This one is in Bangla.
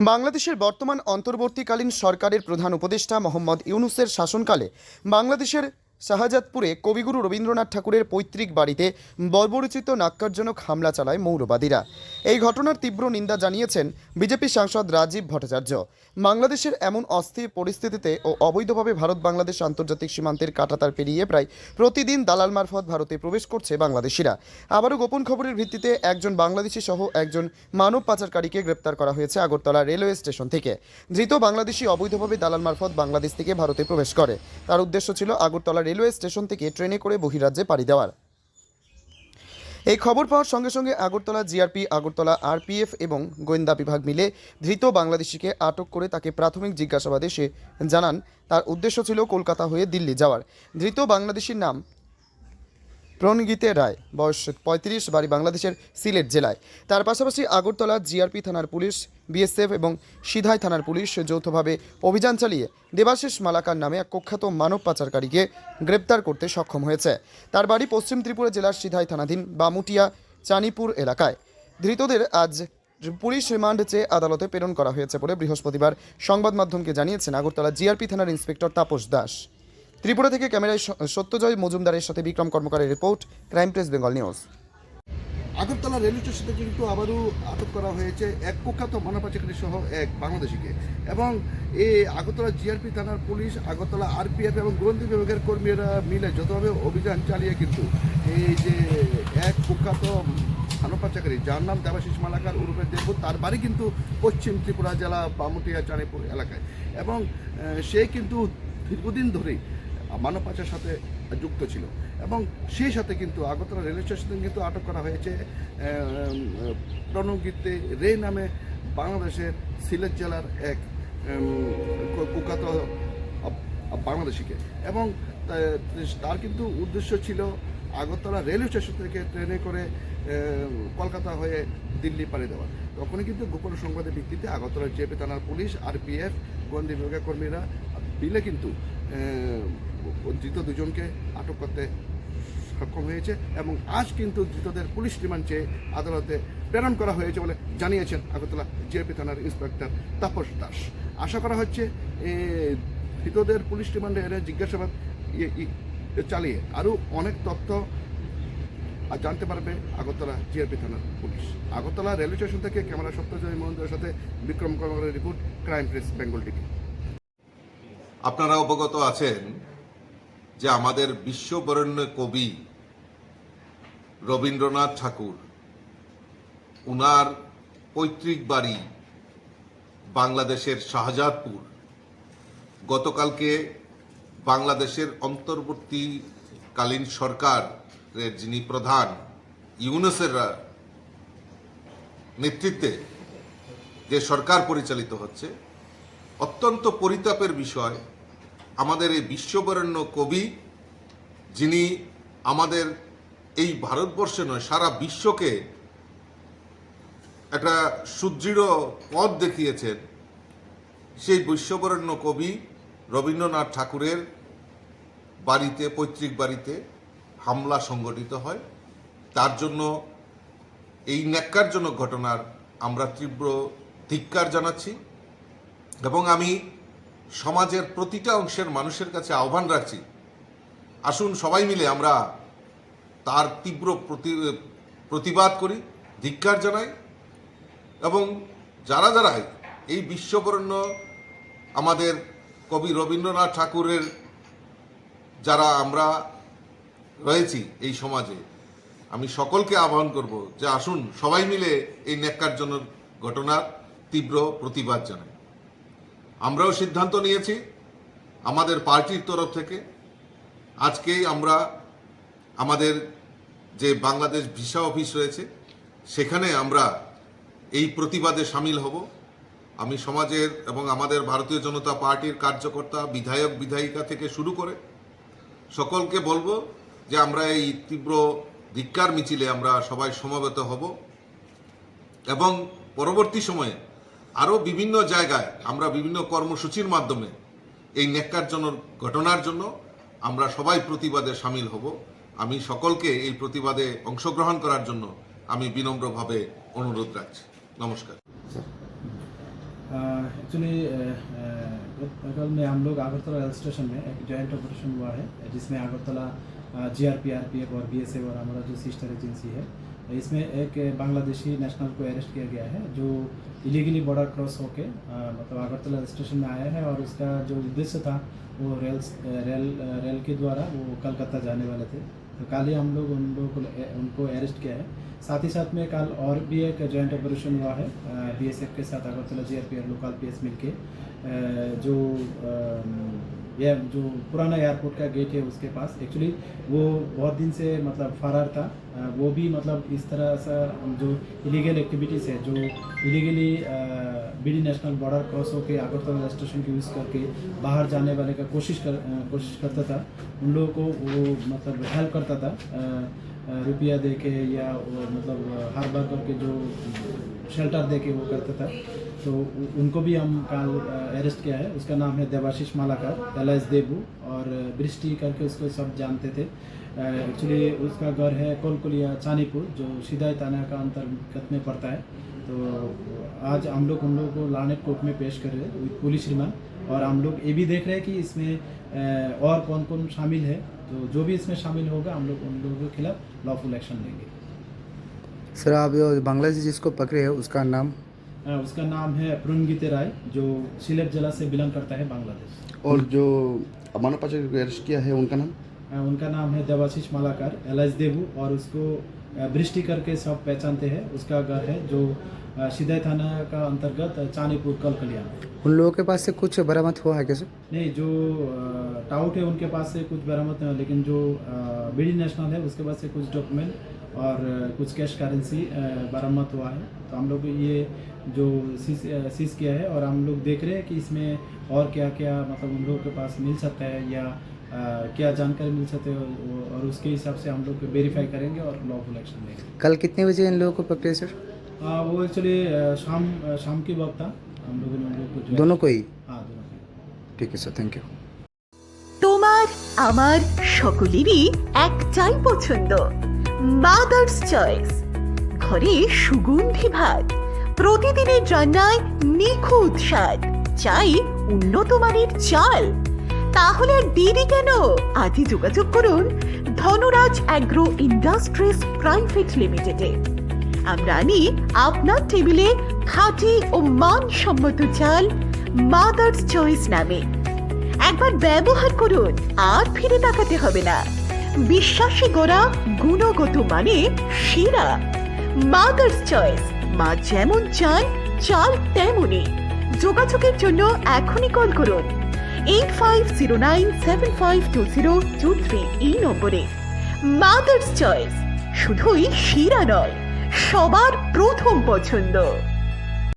বাংলাদেশের বর্তমান অন্তর্বর্তীকালীন সরকারের প্রধান উপদেষ্টা মোহাম্মদ ইউনূসের শাসনকালে বাংলাদেশের শাহজাদপুরে কবিগুরু রবীন্দ্রনাথ ঠাকুরের পৈতৃক বাড়িতে বর্বরচিত ন্যাক্কারজনক হামলা চালায় মৌলবাদীরা। এই ঘটনার তীব্র নিন্দা জানিয়েছেন বিজেপি সাংসদ রাজীব ভট্টাচার্য। বাংলাদেশের এমন অস্থির পরিস্থিতিতে ও অবৈধভাবে ভারত বাংলাদেশ আন্তর্জাতিক সীমান্তের কাঁটাতার পেরিয়ে প্রায় প্রতিদিন দালাল মারফত ভারতে প্রবেশ করছে বাংলাদেশিরা। আবারও গোপন খবরের ভিত্তিতে একজন বাংলাদেশি সহ একজন মানব পাচারকারীকে গ্রেপ্তার করা হয়েছে আগরতলা রেলওয়ে স্টেশন থেকে। ধৃত বাংলাদেশি অবৈধভাবে দালাল মারফত বাংলাদেশ থেকে ভারতে প্রবেশ করে। তার উদ্দেশ্য ছিল আগরতলা রেলওয়ে স্টেশন থেকে ট্রেনে করে বহিরাজ্যে পাড়ি দেওয়ার। এই খবর পাওয়ার সঙ্গে সঙ্গে আগরতলা জিআরপি, আগরতলা আরপিএফ এবং গোয়েন্দা বিভাগ মিলে ধৃত বাংলাদেশিকে আটক করে তাকে প্রাথমিক জিজ্ঞাসাবাদে সে জানান তার উদ্দেশ্য ছিল কলকাতা হয়ে দিল্লি যাওয়ার। ধৃত বাংলাদেশির নাম প্রণগীতে রায়, বয়স ৩৫, বাড়ি বাংলাদেশের সিলেট জেলায়। তার পাশাপাশি আগরতলা জিআরপি থানার পুলিশ, বিএসএফ এবং সিধাই থানার পুলিশ যৌথভাবে অভিযান চালিয়ে দেবাশিস মালাকার নামে এক কুখ্যাত মানব পাচারকারীকে গ্রেপ্তার করতে সক্ষম হয়েছে। তার বাড়ি পশ্চিম ত্রিপুরা জেলার সিধাই থানাধীন বামুটিয়া চানিপুর এলাকায়। ধৃতদের আজ পুলিশ রিমান্ড চেয়ে আদালতে প্রেরণ করা হয়েছে বলে বৃহস্পতিবার সংবাদ মাধ্যমকে জানিয়েছেন আগরতলা জিআরপি থানার ইন্সপেক্টর তাপস দাস। ত্রিপুরা থেকে ক্যামেরায় সত্যজয় মজুমদারের সাথে বিক্রম কর্মকারের report, crime press Bengal news. Agartala railway স্টেশনে কিন্তু আবারও আটক করা হয়েছে এক কুখ্যাত মানব পাচারকারী সহ এক বাংলাদেশিকে। এবং এই আগরতলা জিআরপি থানার পুলিশ, আগরতলা আরপিএফ এবং গোয়েন্দা বিভাগের কর্মীরা মিলে যতভাবে অভিযান চালিয়ে কিন্তু এই যে এক কুখ্যাত মানব পাচারকারী যার নাম দেবাশিস মালাকার উরুফে দেবু, তার বাড়ি কিন্তু পশ্চিম ত্রিপুরা জেলা বামুটিয়া চানিপুর এলাকায়। এবং সে কিন্তু দীর্ঘদিন ধরেই মানব পাচারের সাথে যুক্ত ছিল। এবং সেই সাথে কিন্তু আগরতলা রেলওয়ে স্টেশনে কিন্তু আটক করা হয়েছে প্রণগীতে রে নামে বাংলাদেশের সিলেট জেলার এক কুখ্যাত বাংলাদেশিকে। এবং তার কিন্তু উদ্দেশ্য ছিল আগরতলা রেলওয়ে স্টেশন থেকে ট্রেনে করে কলকাতা হয়ে দিল্লি পাড়ি দেওয়া। তখনই কিন্তু গোপন সংবাদের ভিত্তিতে আগরতলা জিআরপি থানার পুলিশ, আরপিএফ, গোয়েন্দা বিভাগের কর্মীরা মিলে কিন্তু ধৃত দুজনকে আটক করতে সক্ষম হয়েছে। এবং আজ কিন্তু ধৃতদের পুলিশ রিমান্ড চেয়ে আদালতে প্রেরণ করা হয়েছে বলে জানিয়েছেন আগরতলা জিআরপি থানার ইন্সপেক্টর তাপস দাস। আশা করা হচ্ছে ধৃতদের পুলিশ রিমান্ডে এনে জিজ্ঞাসাবাদ চালিয়ে আরও অনেক তথ্য জানতে পারবে আগরতলা জিআরপি থানার পুলিশ। আগরতলা রেলওয়ে স্টেশন থেকে ক্যামেরা সত্যজয় মহেন্দ্রের সাথে বিক্রম কর্মকারের report, crime press Bengal TV. আপনারা অবগত আছেন যে আমাদের বিশ্ববরেণ্য কবি রবীন্দ্রনাথ ঠাকুর, উনার পৈতৃক বাড়ি বাংলাদেশের শাহজাদপুর। গতকালকে বাংলাদেশের অন্তর্বর্তীকালীন সরকারের যিনি প্রধান ইউনূসের নেতৃত্বে যে সরকার পরিচালিত হচ্ছে, অত্যন্ত পরিতাপের বিষয় আমাদের এই বিশ্ববরেণ্য কবি, যিনি আমাদের এই ভারতবর্ষে নয় সারা বিশ্বকে একটা সুদৃঢ় পথ দেখিয়েছেন, সেই বিশ্ববরেণ্য কবি রবীন্দ্রনাথ ঠাকুরের বাড়িতে, পৈতৃক বাড়িতে হামলা সংঘটিত হয়। তার জন্য এই ন্যাক্কারজনক ঘটনার আমরা তীব্র ধিক্কার জানাচ্ছি। এবং আমি সমাজের প্রতিটা অংশের মানুষের কাছে আহ্বান রাখছি, আসুন সবাই মিলে আমরা তার তীব্র প্রতিবাদ করি, ধিক্কার জানাই। এবং যারা যারা এই বিশ্ববরেণ্য আমাদের কবি রবীন্দ্রনাথ ঠাকুরের যারা আমরা রয়েছি এই সমাজে, আমি সকলকে আহ্বান করব যে আসুন সবাই মিলে এই ন্যাক্কারজনক ঘটনার তীব্র প্রতিবাদ জানাই। আমরাও সিদ্ধান্ত নিয়েছি আমাদের পার্টির তরফ থেকে, আজকেই আমরা আমাদের যে বাংলাদেশ ভিসা অফিস রয়েছে সেখানে আমরা এই প্রতিবাদে সামিল হব। আমি সমাজের এবং আমাদের ভারতীয় জনতা পার্টির কার্যকর্তা, বিধায়ক, বিধায়িকা থেকে শুরু করে সকলকে বলবো যে আমরা এই তীব্র ধিক্কার মিছিলে আমরা সবাই সমবেত হব। এবং পরবর্তী সময়ে আরও বিভিন্ন জায়গায় আমরা বিভিন্ন কর্মসূচির মাধ্যমে এই ন্যাক্কারজনক ঘটনার জন্য আমরা সবাই প্রতিবাদে সামিল হব। আমি সকলকে এই প্রতিবাদে অংশগ্রহণ করার জন্য আমি বিনম্রভাবে অনুরোধ রাখছি। নমস্কার। एक्चुअली कल में हम लोग अगरतला रेल स्टेशन में एक जॉइंट ऑपरेशन हुआ है जिसमें अगरतला GRPF और BSF और हमारा जो सिस्टर एजेंसी है, इसमें एक बांग्लादेशी नेशनल को अरेस्ट किया गया है जो इलीगली बॉर्डर क्रॉस होके मतलब अगरतला स्टेशन में आया है और उसका जो उद्देश्य था वो रेल के द्वारा वो कलकत्ता जाने वाले थे। तो कल ही हम लोग उनको अरेस्ट किया है। साथ ही साथ में कल और भी एक जॉइंट ऑपरेशन हुआ है BSF के साथ अगरतला GRPF लोकल PS मिलके जो पुराना एयरपोर्ट का गेट है उसके पास एक्चुअली वो बहुत दिन से मतलब फरार था। वो भी मतलब इस तरह सा जो इलीगल एक्टिविटीज़ है जो illegally BD national border cross होकर अगरतला स्टेशन की यूज़ करके बाहर जाने वाले का कोशिश करता था। उन लोगों को वो मतलब हेल्प करता था रुपया दे के या वो मतलब हर बार करके जो शेल्टर दे के वो करता था। तो उनको भी हम कल अरेस्ट किया है। उसका नाम है देवाशीष मालाकर एलाइस देबू और बृष्टि करके उसको सब जानते थे। एक्चुअली उसका घर है कोलकोलिया चानीपुर जो सीधा थाना का अंतर्गत में पड़ता है। तो आज हम लोग उन लोगों को लानेट कोर्ट में पेश कर रहे हैं विद पुलिस रिमांड और हम लोग ये भी देख रहे हैं कि इसमें और कौन कौन शामिल है। तो जो भी इसमें शामिल होगा हम लोग उन लोगों के खिलाफ लॉफुल एक्शन लेंगे। सर आप जो बांग्लादेश जिसको पकड़े हैं उसका नाम है प्रुनगीते राय जो सिलेट जिला से बिलोंग करता है बांग्लादेश। और जो मानव पाचक को अरेस्ट किया है उनका नाम है देवाशीष मालाकर एलाइस देबू और उसको बृष्टि करके सब पहचानते हैं। उसका घर है जो सीधा थाना का अंतर्गत चानीपुर कलकलिया। उन लोगों के पास से कुछ बरामद हुआ है कैसे? नहीं, जो टाउट है उनके पास से कुछ बरामद नहीं, लेकिन जो BD नेशनल है उसके पास से कुछ डॉक्यूमेंट और कुछ कैश करेंसी बरामद हुआ है। तो हम लोग ये जो सीज किया है और हम लोग देख रहे हैं कि इसमें और क्या क्या मतलब उन लोगों के पास मिल सकता है या क्या जानकारी मिल सकती है और उसके हिसाब से हम लोग वेरीफाई करेंगे और लॉफुल एक्शन लेंगे। कल कितने बजे इन लोगों को पकड़े सर? वो एक्चुअली शाम की वक्त था। हम लोगों ने उन लोगों को दोनों को ही? हाँ, दोनों को। ठीक है सर, थैंक यू। তোমার আমার সকলেরই একটাই পছন্দ, মাদার্স চয়েস। ঘরে সুগন্ধি ভাত, প্রতিদিনের রান্নায় নিখুঁত স্বাদ, চাই উন্নত মানের চাল। তাহলে আর দেরি কেন? আজই যোগাযোগ করুন ধনরাজ অ্যাগ্রো ইন্ডাস্ট্রিজ প্রাইভেট লিমিটেডে। আমরা আনি আপনার টেবিলে খাঁটি ও মানসম্মত চাল মাদার্স চয়েস নামে। একবার ব্যবহার করুন আর ফিরে তাকাতে হবে না। বিশ্বাসী গোড়া, গুণগত মানে সেরা। মাদার্স চয়েস, মা যেমন চান চাল তেমনই। যোগাযোগের জন্য এখনই কল করুন 8509752023 এই নম্বরে। মাদার্স চয়েস শুধুই সেরা নয়, সবার প্রথম পছন্দ।